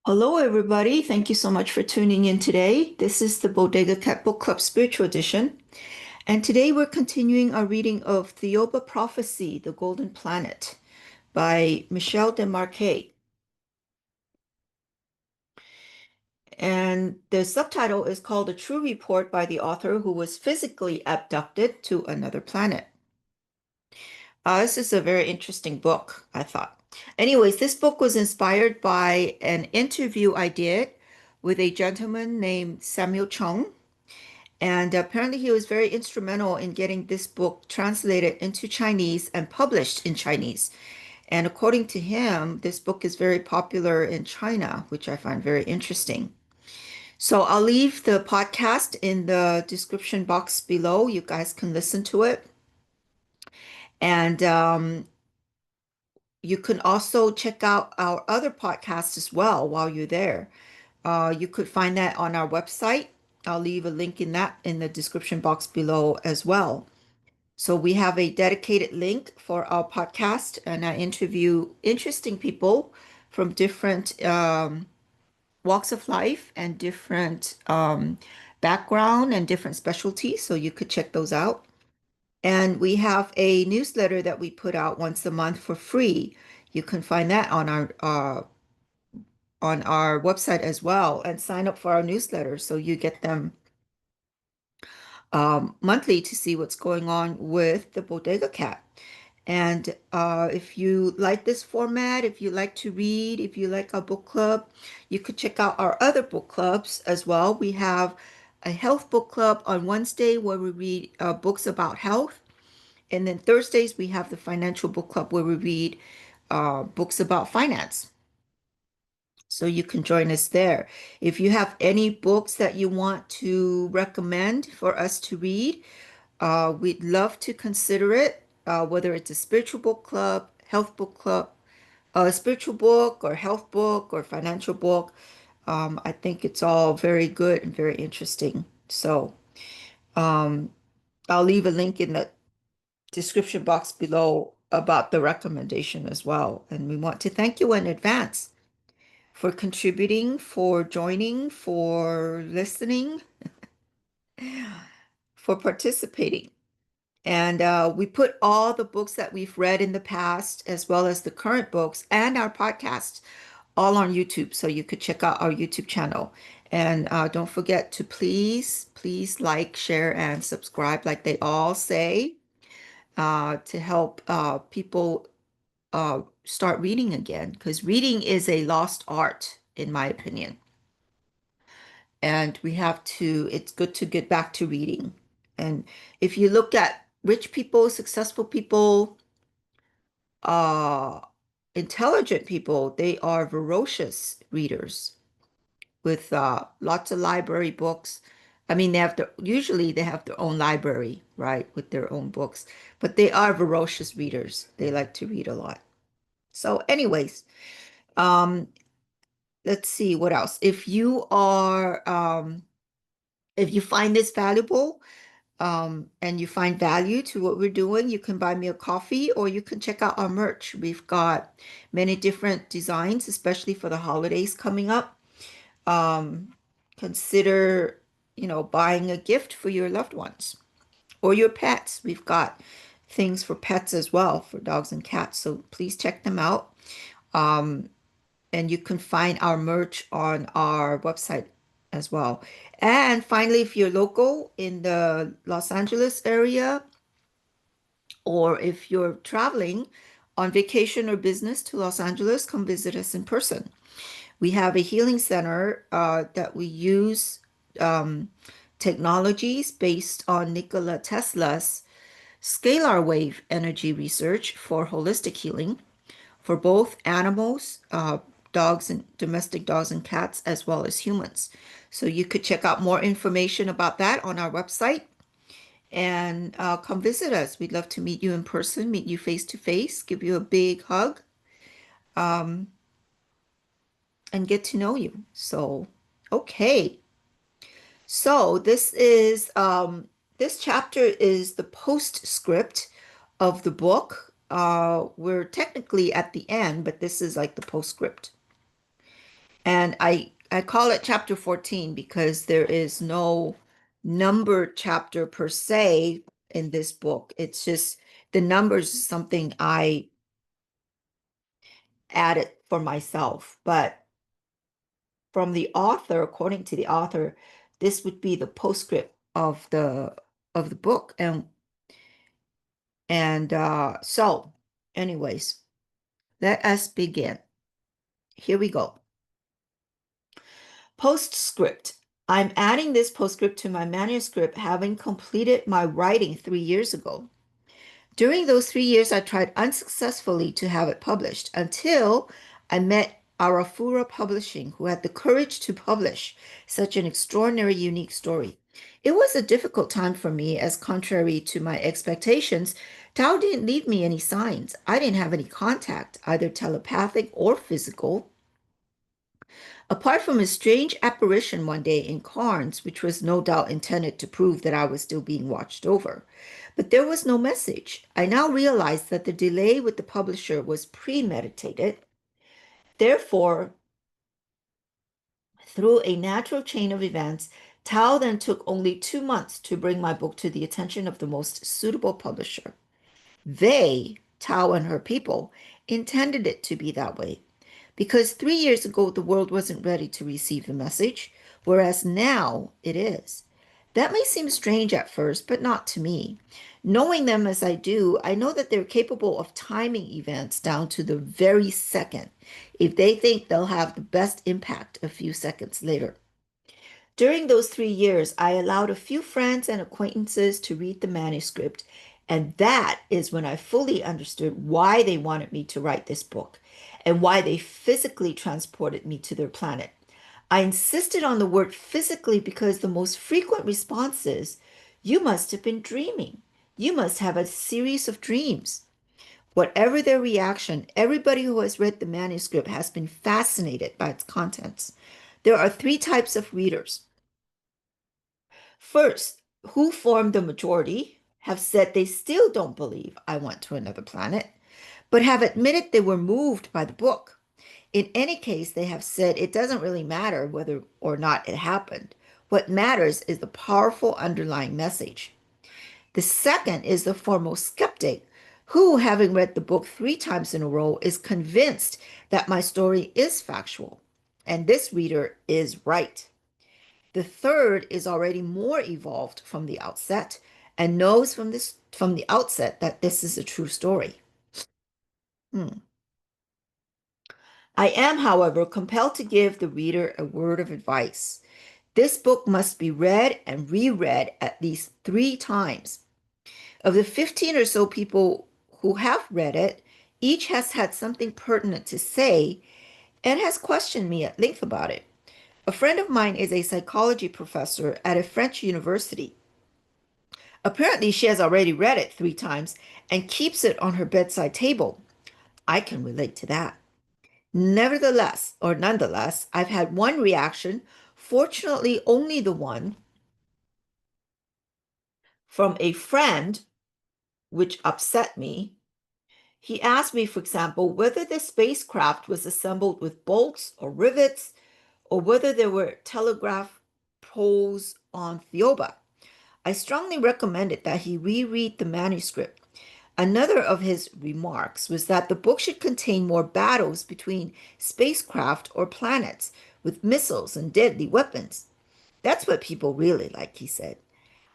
Hello, everybody. Thank you so much for tuning in today. This is the Bodega Cat Book Club Spiritual Edition. And today we're continuing our reading of Thiaoouba Prophecy, The Golden Planet by Michel Desmarquet. And the subtitle is called A True Report by the author who was physically abducted to another planet. This is a very interesting book, I thought. Anyways, this book was inspired by an interview I did with a gentleman named Samuel Chung. And apparently, he was very instrumental in getting this book translated into Chinese and published in Chinese. And according to him, this book is very popular in China, which I find very interesting. So I'll leave the podcast in the description box below. You guys can listen to it. And you can also check out our other podcasts as well while you're there. You could find that on our website. I'll leave a link in that in the description box below as well. So we have a dedicated link for our podcast, and I interview interesting people from different walks of life and different background and different specialties. So you could check those out. And we have a newsletter that we put out once a month for free. You can find that on our website as well, and sign up for our newsletter so you get them monthly to see what's going on with the Bodega Cat. And if you like this format, if you like to read, if you like our book club, you could check out our other book clubs as well. We have a health book club on Wednesday where we read books about health. And then Thursdays, we have the financial book club where we read books about finance. So you can join us there. If you have any books that you want to recommend for us to read, we'd love to consider it, whether it's a spiritual book club, health book club, a spiritual book or health book or financial book. I think it's all very good and very interesting. So um, I'll leave a link in the description box below about the recommendation as well. And we want to thank you in advance for contributing, for joining, for listening, for participating. And we put all the books that we've read in the past, as well as the current books and our podcast, all on YouTube. So you could check out our YouTube channel. And don't forget to please like, share, and subscribe, like they all say, to help people start reading again. Because reading is a lost art, in my opinion. And it's good to get back to reading. And if you look at rich people, successful people, uh, intelligent people, they are voracious readers with lots of library books. I mean, usually they have their own library, right, with their own books, but they are voracious readers. They like to read a lot. So, anyways, um, let's see what else. If you find this valuable, and you find value to what we're doing, you can buy me a coffee or you can check out our merch. We've got many different designs, especially for the holidays coming up. Um, Consider, buying a gift for your loved ones or your pets. We've got things for pets as well, for dogs and cats. So please check them out. Um, and you can find our merch on our website as well. And finally, if you're local in the Los Angeles area, or if you're traveling on vacation or business to Los Angeles, come visit us in person. We have a healing center that we use um, technologies based on Nikola Tesla's scalar wave energy research for holistic healing for both animals, dogs and domestic dogs and cats, as well as humans. So you could check out more information about that on our website and come visit us. We'd love to meet you in person, meet you face to face, give you a big hug, um, and get to know you. So, okay. So this chapter is the postscript of the book. We're technically at the end, but this is like the postscript. And I call it chapter 14 because there is no numbered chapter per se in this book. It's just the numbers is something I added for myself. But from the author, according to the author, this would be the postscript of the book. And anyways, let us begin. Here we go. Postscript. I'm adding this postscript to my manuscript, having completed my writing 3 years ago. During those 3 years, I tried unsuccessfully to have it published until I met Arafura Publishing, who had the courage to publish such an extraordinary, unique story. It was a difficult time for me, as contrary to my expectations, Tao didn't leave me any signs. I didn't have any contact, either telepathic or physical. Apart from a strange apparition one day in Cairns, which was no doubt intended to prove that I was still being watched over. But there was no message. I now realized that the delay with the publisher was premeditated. Therefore, through a natural chain of events, Tao then took only 2 months to bring my book to the attention of the most suitable publisher. They, Tao and her people, intended it to be that way. Because 3 years ago, the world wasn't ready to receive the message, whereas now it is. That may seem strange at first, but not to me. Knowing them as I do, I know that they're capable of timing events down to the very second if they think they'll have the best impact a few seconds later. During those 3 years, I allowed a few friends and acquaintances to read the manuscript, and that is when I fully understood why they wanted me to write this book and why they physically transported me to their planet. I insisted on the word physically because the most frequent response is, "You must have been dreaming. You must have a series of dreams." Whatever their reaction, everybody who has read the manuscript has been fascinated by its contents. There are three types of readers. First, who form the majority have said they still don't believe I went to another planet, but have admitted they were moved by the book. In any case, they have said it doesn't really matter whether or not it happened. What matters is the powerful underlying message. The second is the foremost skeptic, who, having read the book 3 times in a row, is convinced that my story is factual, and this reader is right. The third is already more evolved from the outset and knows from the outset that this is a true story. Hmm. I am, however, compelled to give the reader a word of advice. This book must be read and reread at least 3 times. Of the 15 or so people who have read it, each has had something pertinent to say and has questioned me at length about it. A friend of mine is a psychology professor at a French university. Apparently, she has already read it 3 times and keeps it on her bedside table. I can relate to that. Nevertheless, or nonetheless, I've had one reaction, fortunately only the one, from a friend, which upset me. He asked me, for example, whether the spacecraft was assembled with bolts or rivets, or whether there were telegraph poles on Thiaoouba. I strongly recommended that he reread the manuscript. Another of his remarks was that the book should contain more battles between spacecraft or planets with missiles and deadly weapons. That's what people really like, he said.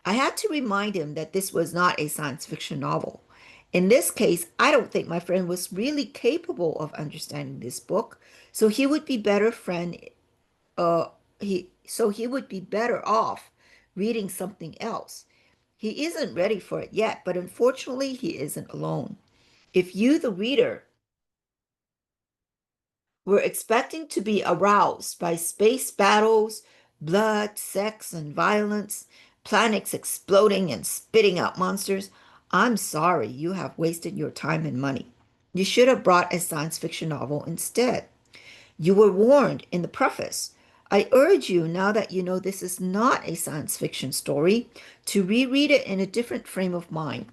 I had to remind him that this was not a science fiction novel. In this case, I don't think my friend was really capable of understanding this book, so he would be better friend he would be better off reading something else. He isn't ready for it yet, but unfortunately, he isn't alone. If you, the reader, were expecting to be aroused by space battles, blood, sex, and violence, planets exploding and spitting out monsters, I'm sorry you have wasted your time and money. You should have brought a science fiction novel instead. You were warned in the preface. I urge you, now that you know this is not a science fiction story, to reread it in a different frame of mind.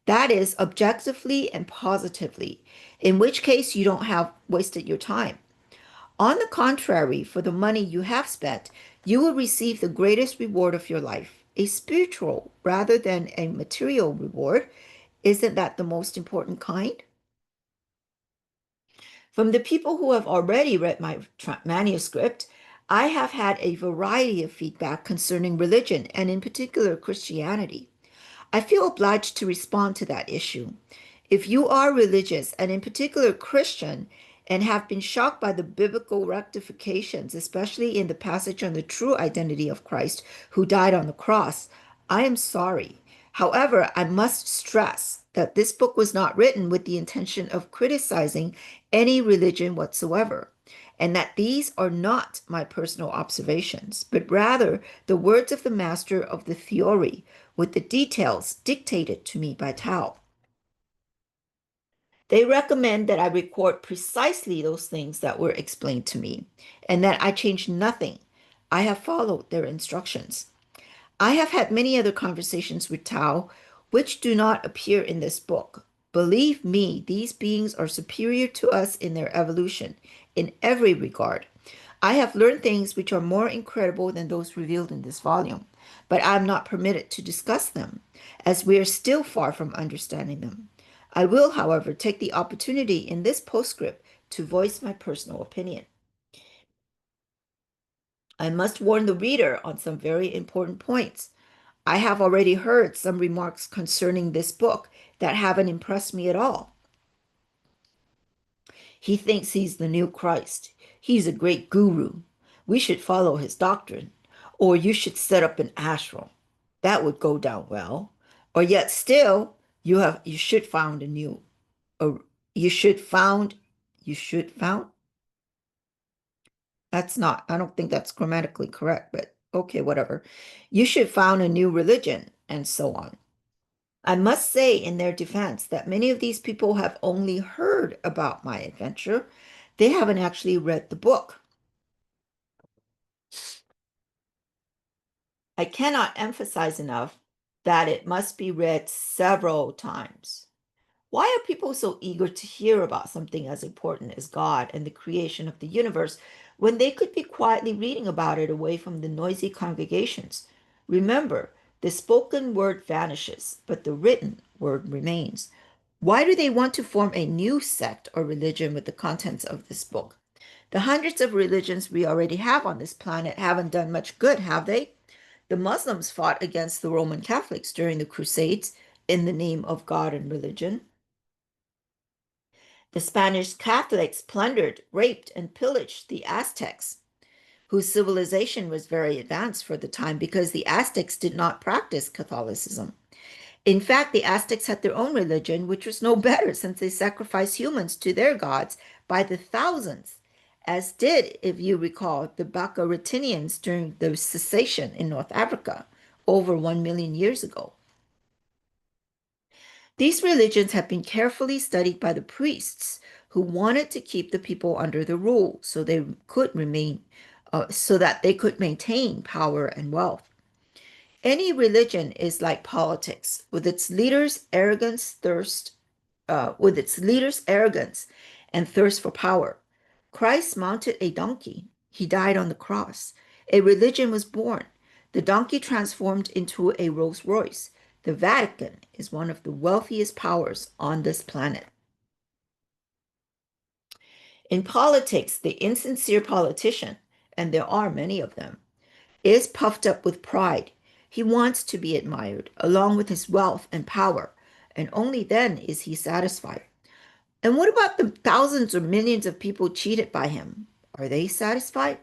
That is, objectively and positively, in which case you don't have wasted your time. On the contrary, for the money you have spent, you will receive the greatest reward of your life, a spiritual rather than a material reward. Isn't that the most important kind? From the people who have already read my manuscript, I have had a variety of feedback concerning religion and, in particular, Christianity. I feel obliged to respond to that issue. If you are religious, and in particular Christian, and have been shocked by the biblical rectifications, especially in the passage on the true identity of Christ who died on the cross, I am sorry. However, I must stress that this book was not written with the intention of criticizing any religion whatsoever, and that these are not my personal observations, but rather the words of the master of the theory, with the details dictated to me by Tao. They recommend that I record precisely those things that were explained to me, and that I change nothing. I have followed their instructions. I have had many other conversations with Tao, which do not appear in this book. Believe me, these beings are superior to us in their evolution, in every regard. I have learned things which are more incredible than those revealed in this volume, but I am not permitted to discuss them, as we are still far from understanding them. I will, however, take the opportunity in this postscript to voice my personal opinion. I must warn the reader on some very important points. I have already heard some remarks concerning this book that haven't impressed me at all. He thinks he's the new Christ. He's a great guru. We should follow his doctrine. Or you should set up an ashram. That would go down well. Or yet still, you should found a new or you should found you should found that's not I don't think that's grammatically correct, but okay, whatever. You should found a new religion and so on. I must say in their defense that many of these people have only heard about my adventure. They haven't actually read the book. I cannot emphasize enough that it must be read several times. Why are people so eager to hear about something as important as God and the creation of the universe when they could be quietly reading about it away from the noisy congregations? Remember, the spoken word vanishes, but the written word remains. Why do they want to form a new sect or religion with the contents of this book? The hundreds of religions we already have on this planet haven't done much good, have they? The Muslims fought against the Roman Catholics during the Crusades in the name of God and religion. The Spanish Catholics plundered, raped, and pillaged the Aztecs, whose civilization was very advanced for the time because the Aztecs did not practice Catholicism. In fact, the Aztecs had their own religion, which was no better since they sacrificed humans to their gods by the thousands, as did, if you recall, the Bacaratinians during the cessation in North Africa over 1 million years ago. These religions have been carefully studied by the priests who wanted to keep the people under the rule so that they could maintain power and wealth. Any religion is like politics, with its leaders' arrogance and thirst for power. Christ mounted a donkey. He died on the cross. A religion was born. The donkey transformed into a Rolls Royce. The Vatican is one of the wealthiest powers on this planet. In politics, the insincere politician, and there are many of them, is puffed up with pride. He wants to be admired, along with his wealth and power, and only then is he satisfied. And what about the thousands or millions of people cheated by him? Are they satisfied?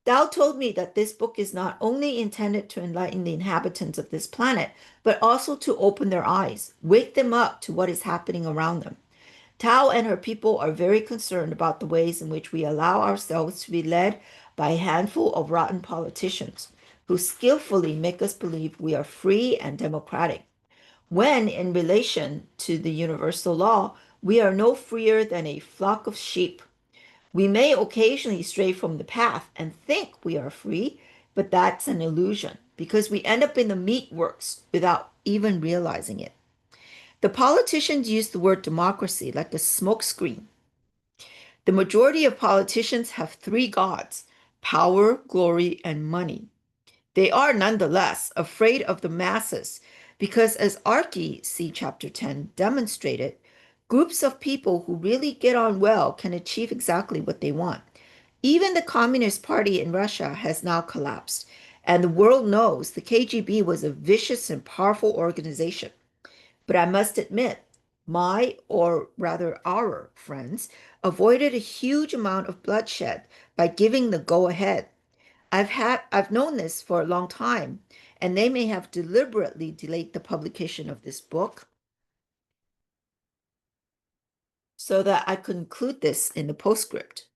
Thou told me that this book is not only intended to enlighten the inhabitants of this planet, but also to open their eyes, wake them up to what is happening around them. Tao and her people are very concerned about the ways in which we allow ourselves to be led by a handful of rotten politicians who skillfully make us believe we are free and democratic, when in relation to the universal law, we are no freer than a flock of sheep. We may occasionally stray from the path and think we are free, but that's an illusion because we end up in the meatworks without even realizing it. The politicians use the word democracy like a smokescreen The majority of politicians have three gods: power, glory, and money. They are nonetheless afraid of the masses because, as Archie, see Chapter 10, demonstrated, groups of people who really get on well can achieve exactly what they want. Even the Communist Party in Russia has now collapsed, and the world knows the KGB was a vicious and powerful organization. But I must admit, my, or rather our friends, avoided a huge amount of bloodshed by giving the go ahead. I've known this for a long time, and they may have deliberately delayed the publication of this book so that I could include this in the postscript.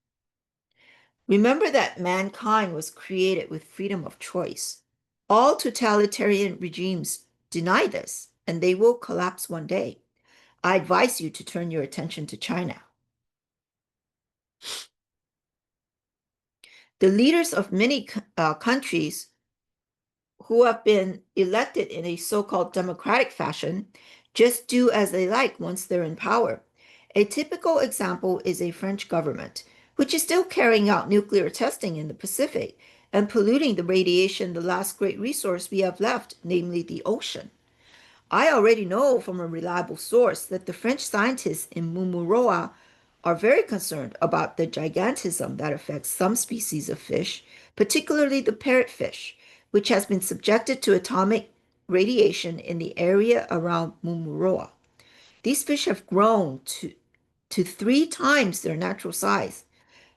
Remember that mankind was created with freedom of choice. All totalitarian regimes deny this, and they will collapse one day. I advise you to turn your attention to China. The leaders of many countries who have been elected in a so-called democratic fashion just do as they like once they're in power. A typical example is a French government, which is still carrying out nuclear testing in the Pacific and polluting the radiation, the last great resource we have left, namely the ocean. I already know from a reliable source that the French scientists in Mumuroa are very concerned about the gigantism that affects some species of fish, particularly the parrotfish, which has been subjected to atomic radiation in the area around Mumuroa. These fish have grown to three times their natural size.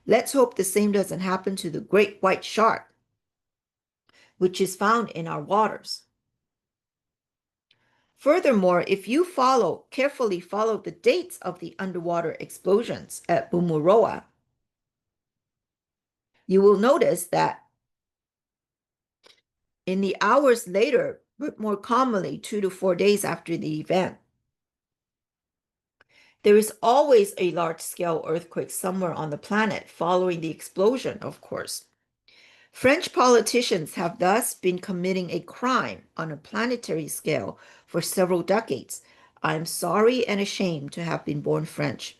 Let's hope the same doesn't happen to the great white shark, which is found in our waters. Furthermore, if you carefully follow the dates of the underwater explosions at Bumuroa, you will notice that in the hours later, but more commonly 2 to 4 days after the event, there is always a large-scale earthquake somewhere on the planet following the explosion, of course. French politicians have thus been committing a crime on a planetary scale for several decades. I am sorry and ashamed to have been born French.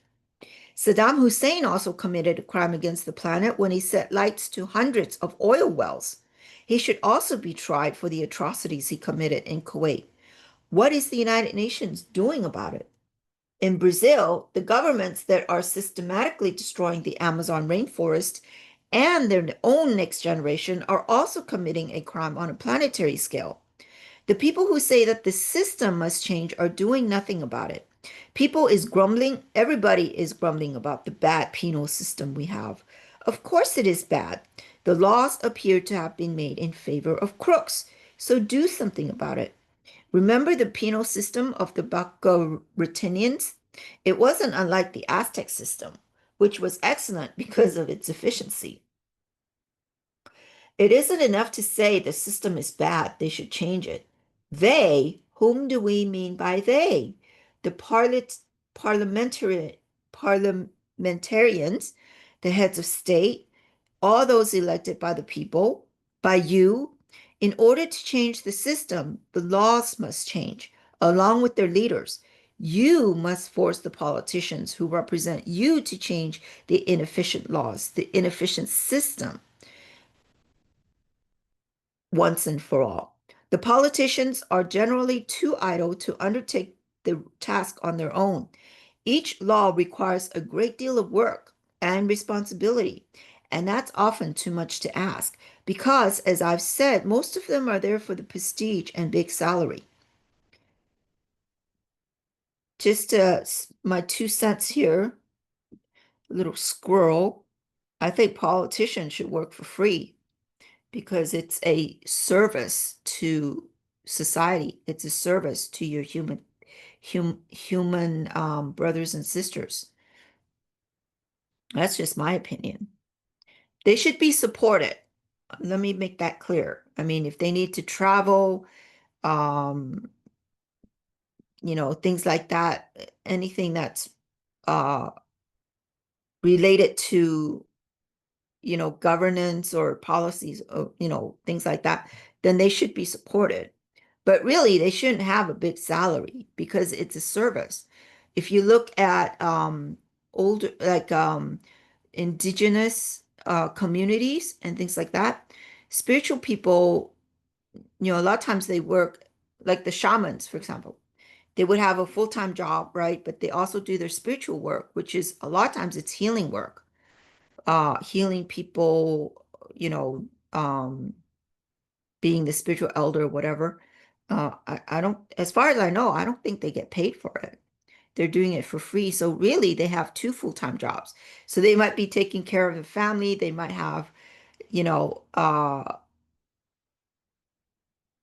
Saddam Hussein also committed a crime against the planet when he set lights to hundreds of oil wells. He should also be tried for the atrocities he committed in Kuwait. What is the United Nations doing about it? In Brazil, the governments that are systematically destroying the Amazon rainforest and their own next generation are also committing a crime on a planetary scale. The people who say that the system must change are doing nothing about it. Everybody is grumbling about the bad penal system we have. Of course it is bad. The laws appear to have been made in favor of crooks, so do something about it. Remember the penal system of the Baccaritanians? It wasn't unlike the Aztec system, which was excellent because of its efficiency. It isn't enough to say the system is bad, they should change it. They, whom do we mean by they? The parliamentary, parliamentarians, the heads of state, all those elected by the people, by you. In order to change the system, the laws must change, along with their leaders. You must force the politicians who represent you to change the inefficient laws, the inefficient system once and for all. The politicians are generally too idle to undertake the task on their own. Each law requires a great deal of work and responsibility, and that's often too much to ask because, as I've said, most of them are there for the prestige and big salary. Just my 2 cents here, little squirrel. I think politicians should work for free because it's a service to society. It's a service to your human brothers and sisters. That's just my opinion. They should be supported. Let me make that clear. I mean, if they need to travel, um, things like that, anything that's uh related to, governance or policies, or, things like that, then they should be supported. But really, they shouldn't have a big salary because it's a service. If you look at older, like indigenous communities and things like that, spiritual people, a lot of times they work like the shamans, for example. They would have a full-time job, right? But they also do their spiritual work, which is a lot of times it's healing work, healing people, being the spiritual elder or whatever. I don't, as far as I know, I don't think they get paid for it. They're doing it for free. So really, they have two full-time jobs. So they might be taking care of the family. They might have, you know, uh,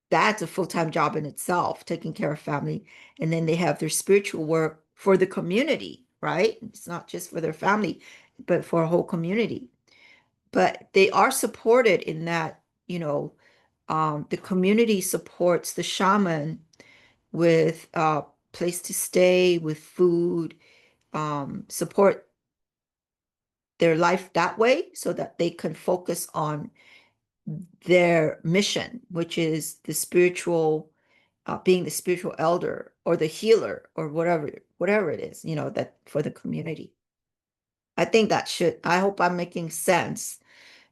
that's a full-time job in itself, taking care of family. And then they have their spiritual work for the community, right? It's not just for their family, but for a whole community. But they are supported in that, the community supports the shaman with a place to stay, with food, support their life that way so that they can focus on their mission, which is the spiritual, being the spiritual elder or the healer or whatever it is, that for the community. I hope I'm making sense,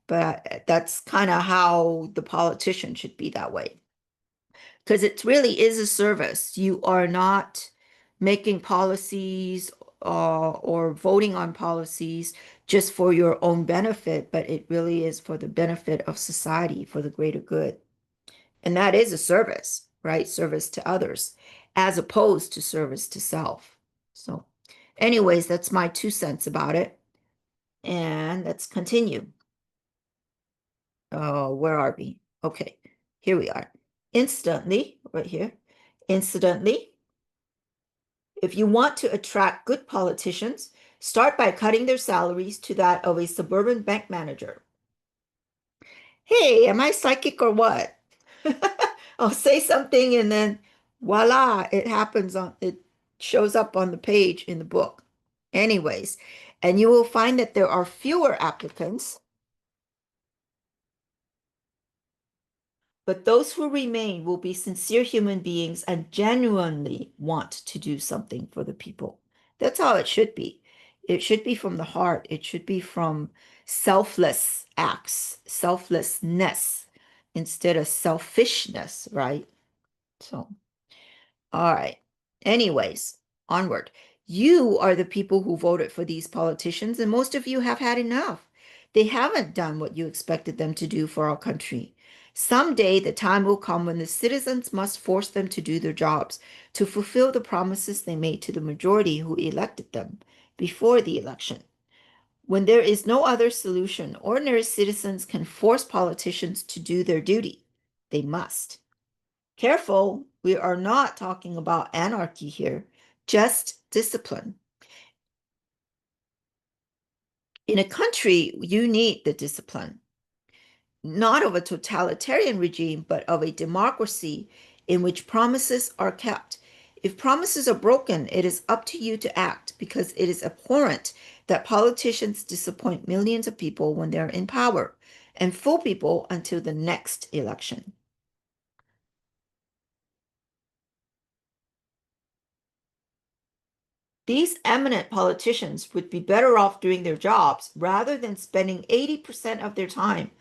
but that's kind of how the politician should be that way. Because it really is a service. You are not making policies or voting on policies just for your own benefit, but it really is for the benefit of society, for the greater good. And that is a service, right? Service to others, as opposed to service to self. So, anyways, that's my 2 cents about it. And let's continue. Oh, where are we? Okay, here we are. Instantly, right here. Incidentally, if you want to attract good politicians, start by cutting their salaries to that of a suburban bank manager. Hey, am I psychic or what? I'll say something and then voila, it shows up on the page in the book. Anyways, and you will find that there are fewer applicants, but those who remain will be sincere human beings and genuinely want to do something for the people. That's how it should be. It should be from the heart. It should be from selfless acts, selflessness instead of selfishness, right? So, all right. Anyways, onward. You are the people who voted for these politicians, and most of you have had enough. They haven't done what you expected them to do for our country. Someday the time will come when the citizens must force them to do their jobs, to fulfill the promises they made to the majority who elected them before the election. When there is no other solution, ordinary citizens can force politicians to do their duty. They must. Careful, we are not talking about anarchy here, just discipline. In a country, you need the discipline, not of a totalitarian regime, but of a democracy in which promises are kept. If promises are broken, it is up to you to act because it is abhorrent that politicians disappoint millions of people when they're in power and fool people until the next election. These eminent politicians would be better off doing their jobs rather than spending 80% of their time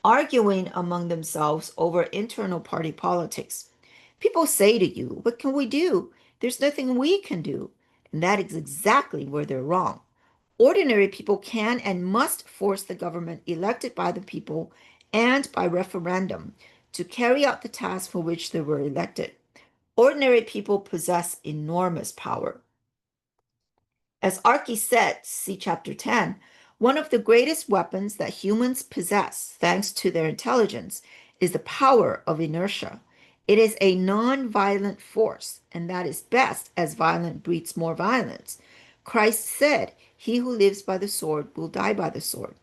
arguing among themselves over internal party politics. People say to you, "What can we do?" There's nothing we can do. And that is exactly where they're wrong. Ordinary people can and must force the government elected by the people and by referendum to carry out the task for which they were elected. Ordinary people possess enormous power. As Archie said, see chapter 10, one of the greatest weapons that humans possess, thanks to their intelligence, is the power of inertia. It is a non-violent force, and that is best as violence breeds more violence. Christ said, "He who lives by the sword will die by the sword."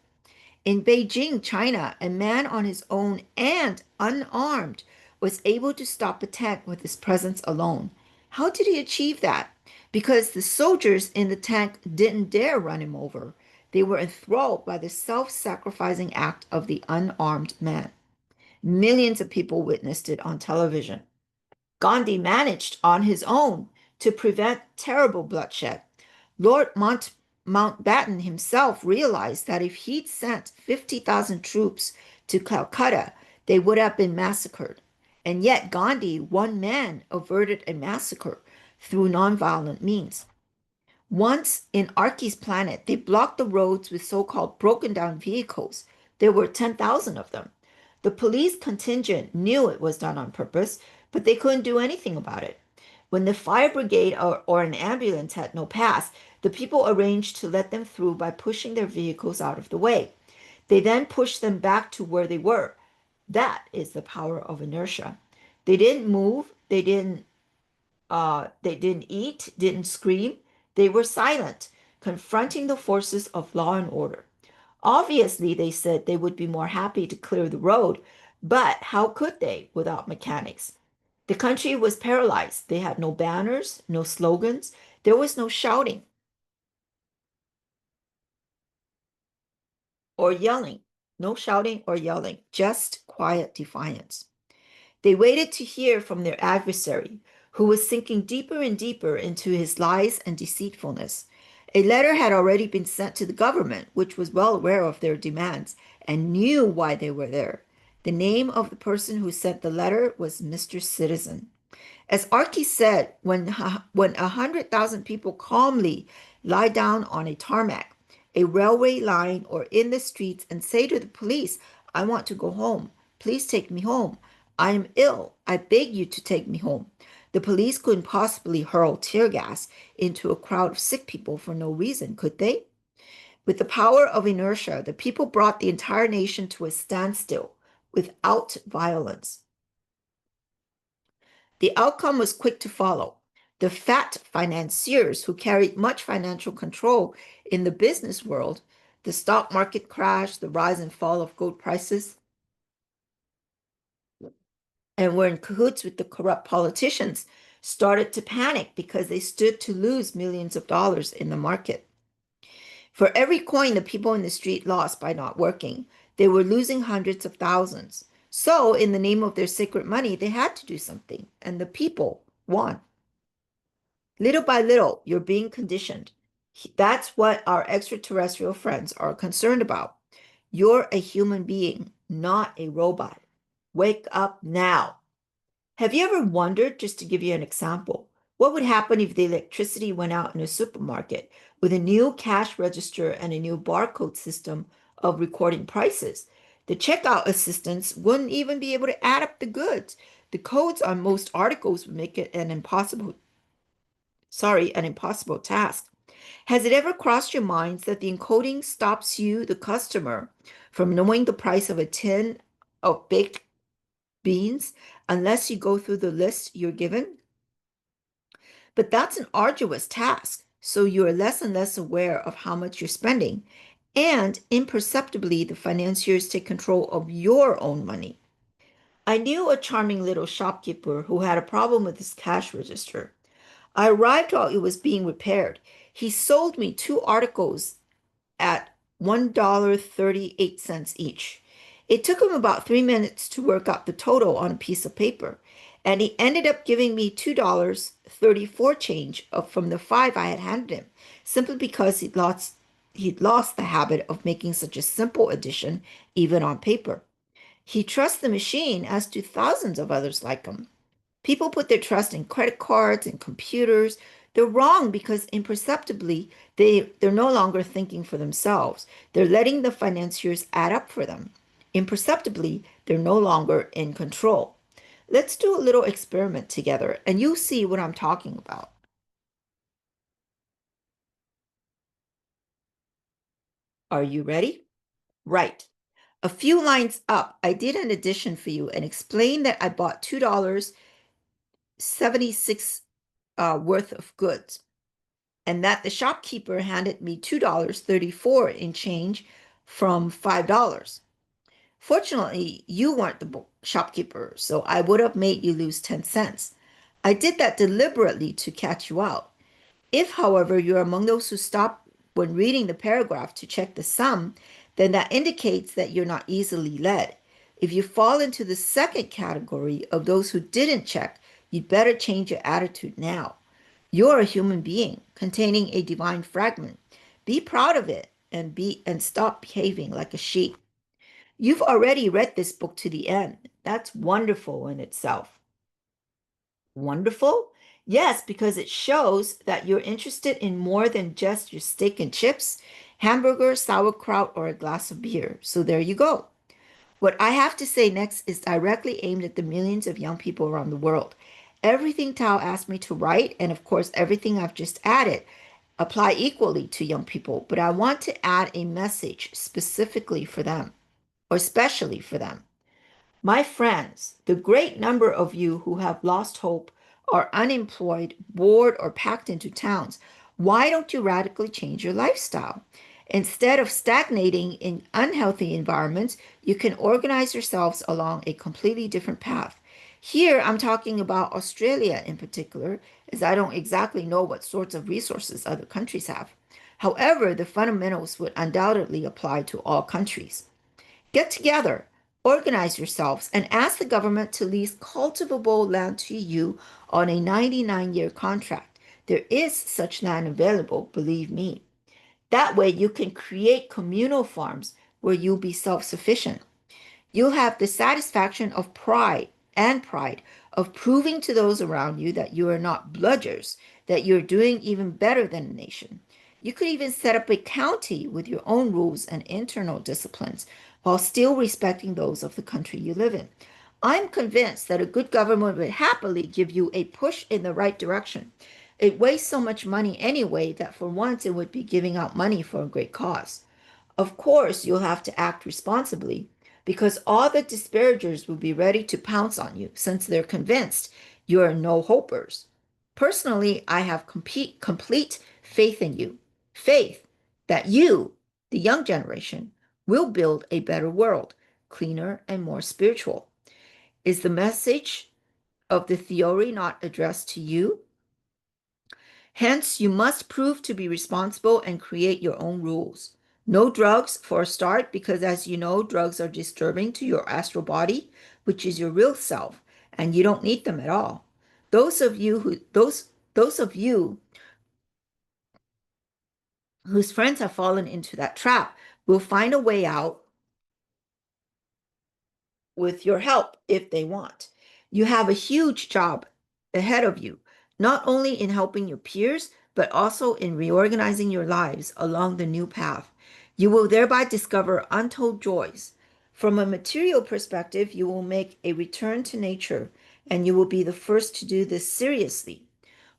In Beijing, China, a man on his own and unarmed was able to stop a tank with his presence alone. How did he achieve that? Because the soldiers in the tank didn't dare run him over. They were enthralled by the self-sacrificing act of the unarmed man. Millions of people witnessed it on television. Gandhi managed on his own to prevent terrible bloodshed. Lord Mountbatten himself realized that if he'd sent 50,000 troops to Calcutta, they would have been massacred. And yet Gandhi, one man, averted a massacre through nonviolent means. Once in Archie's planet, they blocked the roads with so-called broken down vehicles. There were 10,000 of them. The police contingent knew it was done on purpose, but they couldn't do anything about it. When the fire brigade or an ambulance had no pass, the people arranged to let them through by pushing their vehicles out of the way. They then pushed them back to where they were. That is the power of inertia. They didn't move, they didn't eat, didn't scream. They were silent, confronting the forces of law and order. Obviously, they said they would be more happy to clear the road, but how could they without mechanics? The country was paralyzed. They had no banners, no slogans. There was no shouting or yelling. No shouting or yelling, just quiet defiance. They waited to hear from their adversary, who was sinking deeper and deeper into his lies and deceitfulness. A letter had already been sent to the government, which was well aware of their demands and knew why they were there. The name of the person who sent the letter was Mr. Citizen. As Archie said, when 100,000 people calmly lie down on a tarmac, a railway line, or in the streets and say to the police, I want to go home. Please take me home. I am ill. I beg you to take me home. The police couldn't possibly hurl tear gas into a crowd of sick people for no reason, could they? With the power of inertia, the people brought the entire nation to a standstill without violence. The outcome was quick to follow. The fat financiers who carried much financial control in the business world, the stock market crash, the rise and fall of gold prices, and were in cahoots with the corrupt politicians, started to panic because they stood to lose millions of dollars in the market. For every coin the people in the street lost by not working, they were losing hundreds of thousands. So, in the name of their sacred money, they had to do something, and the people won. Little by little, you're being conditioned. That's what our extraterrestrial friends are concerned about. You're a human being, not a robot. Wake up now. Have you ever wondered, just to give you an example, what would happen if the electricity went out in a supermarket with a new cash register and a new barcode system of recording prices? The checkout assistants wouldn't even be able to add up the goods. The codes on most articles would make it an impossible task. Has it ever crossed your minds that the encoding stops you, the customer, from knowing the price of a tin of baked beans unless you go through the list you're given? But that's an arduous task, so you are less and less aware of how much you're spending, and imperceptibly, the financiers take control of your own money. I knew a charming little shopkeeper who had a problem with his cash register. I arrived while it was being repaired. He sold me two articles at $1.38 each. It took him about 3 minutes to work out the total on a piece of paper, and he ended up giving me $2.34 change from the five I had handed him, simply because he'd lost the habit of making such a simple addition, even on paper. He trusts the machine, as do thousands of others like him. People put their trust in credit cards and computers. They're wrong because imperceptibly they're no longer thinking for themselves. They're letting the financiers add up for them. Imperceptibly, they're no longer in control. Let's do a little experiment together and you'll see what I'm talking about. Are you ready? Right. A few lines up, I did an addition for you and explained that I bought $2.76 worth of goods, and that the shopkeeper handed me $2.34 in change from $5. Fortunately, you weren't the shopkeeper, so I would have made you lose 10 cents. I did that deliberately to catch you out. If, however, you're among those who stop when reading the paragraph to check the sum, then that indicates that you're not easily led. If you fall into the second category of those who didn't check, you'd better change your attitude now. You're a human being containing a divine fragment. Be proud of it and stop behaving like a sheep. You've already read this book to the end. That's wonderful in itself. Wonderful? Yes, because it shows that you're interested in more than just your steak and chips, hamburger, sauerkraut, or a glass of beer. So there you go. What I have to say next is directly aimed at the millions of young people around the world. Everything Tao asked me to write, and of course, everything I've just added, apply equally to young people, but I want to add a message specifically for them, or especially for them. My friends, the great number of you who have lost hope, are unemployed, bored, or packed into towns, why don't you radically change your lifestyle? Instead of stagnating in unhealthy environments, you can organize yourselves along a completely different path. Here, I'm talking about Australia in particular, as I don't exactly know what sorts of resources other countries have. However, the fundamentals would undoubtedly apply to all countries. Get together, organize yourselves, and ask the government to lease cultivable land to you on a 99-year contract. There is such land available, believe me. That way, you can create communal farms where you'll be self sufficient. You'll have the satisfaction of pride of proving to those around you that you are not bludgers, that you're doing even better than a nation. You could even set up a county with your own rules and internal disciplines while still respecting those of the country you live in. I'm convinced that a good government would happily give you a push in the right direction. It wastes so much money anyway that for once it would be giving out money for a great cause. Of course, you'll have to act responsibly because all the disparagers will be ready to pounce on you since they're convinced you're no hopers. Personally, I have complete faith in you. Faith that you, the young generation, will build a better world, cleaner and more spiritual. Is the message of the theory not addressed to you? Hence, you must prove to be responsible and create your own rules. No drugs for a start, because as you know, drugs are disturbing to your astral body, which is your real self, and you don't need them at all. Those of you whose friends have fallen into that trap will find a way out with your help if they want. You have a huge job ahead of you, not only in helping your peers, but also in reorganizing your lives along the new path. You will thereby discover untold joys. From a material perspective, you will make a return to nature, and you will be the first to do this seriously.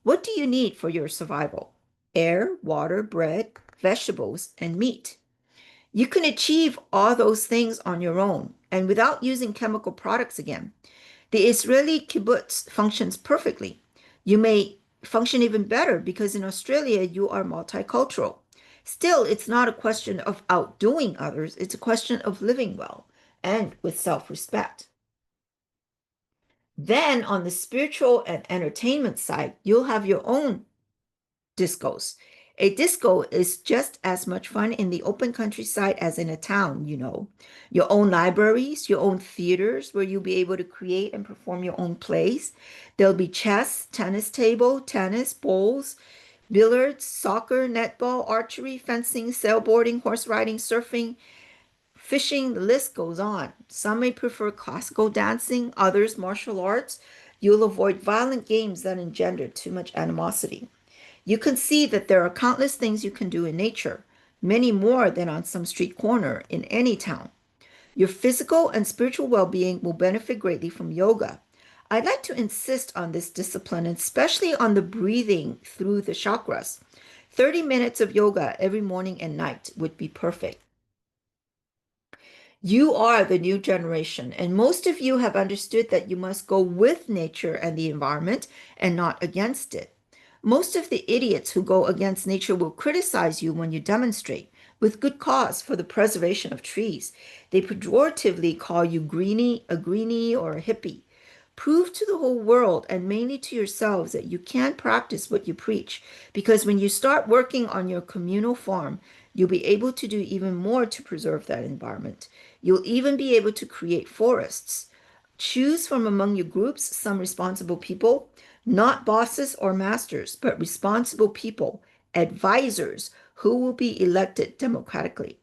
What do you need for your survival? Air, water, bread, vegetables, and meat. You can achieve all those things on your own and without using chemical products again. The Israeli kibbutz functions perfectly. You may function even better because in Australia you are multicultural. Still, it's not a question of outdoing others, it's a question of living well and with self respect. Then, on the spiritual and entertainment side, you'll have your own discos. A disco is just as much fun in the open countryside as in a town, you know. Your own libraries, your own theaters where you'll be able to create and perform your own plays. There'll be chess, tennis table, tennis, bowls, billiards, soccer, netball, archery, fencing, sailboarding, horse riding, surfing, fishing, the list goes on. Some may prefer classical dancing, others martial arts. You'll avoid violent games that engender too much animosity. You can see that there are countless things you can do in nature, many more than on some street corner in any town. Your physical and spiritual well being will benefit greatly from yoga. I'd like to insist on this discipline, especially on the breathing through the chakras. 30 minutes of yoga every morning and night would be perfect. You are the new generation, and most of you have understood that you must go with nature and the environment and not against it. Most of the idiots who go against nature will criticize you when you demonstrate, with good cause, for the preservation of trees. They pejoratively call you a greenie, or a hippie. Prove to the whole world and mainly to yourselves that you can practice what you preach, because when you start working on your communal farm, you'll be able to do even more to preserve that environment. You'll even be able to create forests. Choose from among your groups some responsible people, not bosses or masters, but responsible people, advisors who will be elected democratically.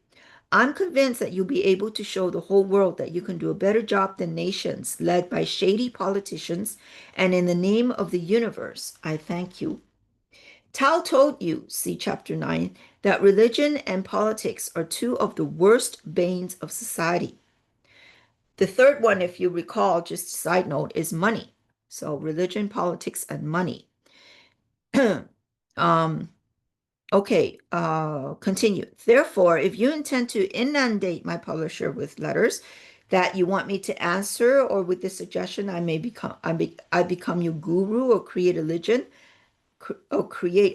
I'm convinced that you'll be able to show the whole world that you can do a better job than nations led by shady politicians, and in the name of the universe, I thank you. Tao told you, see chapter 9, that religion and politics are two of the worst banes of society. The third one, if you recall, just a side note, is money. So religion, politics, and money. um, okay, continue. Therefore, if you intend to inundate my publisher with letters that you want me to answer, or with the suggestion I become your guru or create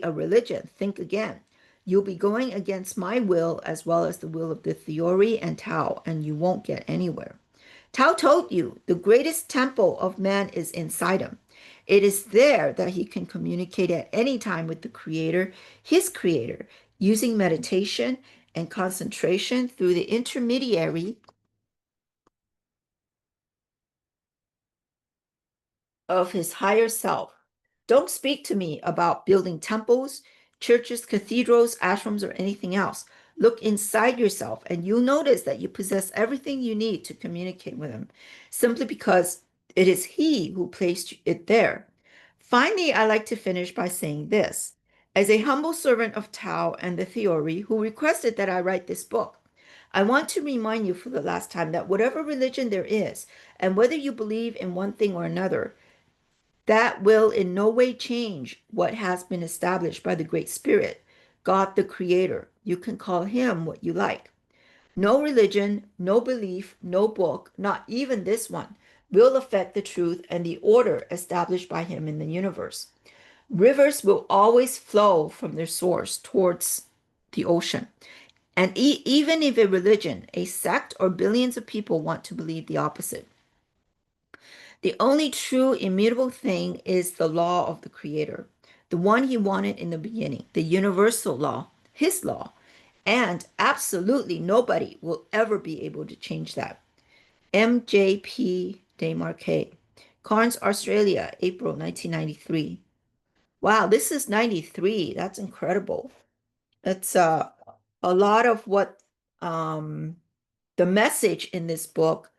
a religion, think again. You'll be going against my will as well as the will of the theory and Tao, and you won't get anywhere. Tao told you the greatest temple of man is inside him. It is there that he can communicate at any time with the Creator, his Creator, using meditation and concentration through the intermediary of his higher self. Don't speak to me about building temples, churches, cathedrals, ashrams, or anything else. Look inside yourself and you'll notice that you possess everything you need to communicate with him, simply because it is he who placed it there. Finally, I like to finish by saying this. As a humble servant of Tao and the theory who requested that I write this book, I want to remind you for the last time that whatever religion there is, and whether you believe in one thing or another, that will in no way change what has been established by the Great Spirit, God the Creator. You can call him what you like. No religion, no belief, no book, not even this one, will affect the truth and the order established by him in the universe. Rivers will always flow from their source towards the ocean. And even if a religion, a sect, or billions of people want to believe the opposite, the only true immutable thing is the law of the Creator, the one he wanted in the beginning, the universal law, his law. And absolutely nobody will ever be able to change that. MJP Desmarquet, Cairns, Australia, April 1993. Wow, this is 93. That's incredible. That's a lot of what um, the message in this book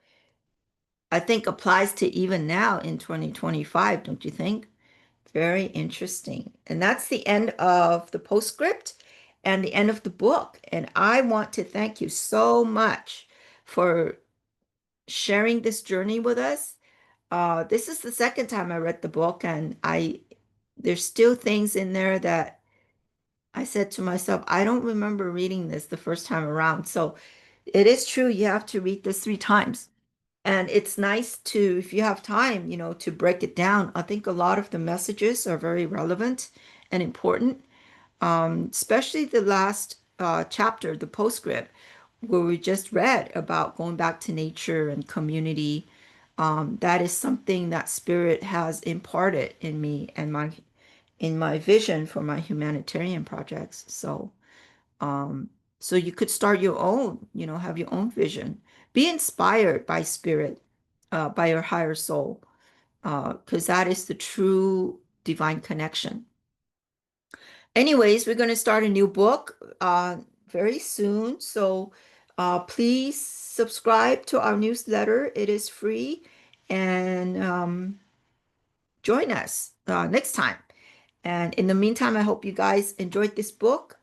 I think applies to even now in 2025, don't you think? Very interesting. And that's the end of the postscript and the end of the book. And I want to thank you so much for sharing this journey with us. This is the second time I read the book, and there's still things in there that I said to myself, I don't remember reading this the first time around. So it is true, you have to read this 3 times. And it's nice to, if you have time, to break it down. I think a lot of the messages are very relevant and important, especially the last chapter, the postscript, where we just read about going back to nature and community. That is something that Spirit has imparted in me and my vision for my humanitarian projects. Um, so you could start your own, have your own vision. Be inspired by Spirit, by your higher soul, because that is the true divine connection. Anyways, we're going to start a new book very soon. So please subscribe to our newsletter. It is free. And join us next time. And in the meantime, I hope you guys enjoyed this book.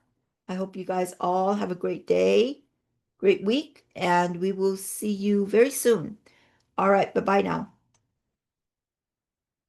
I hope you guys all have a great day, great week, and we will see you very soon. All right, bye-bye now.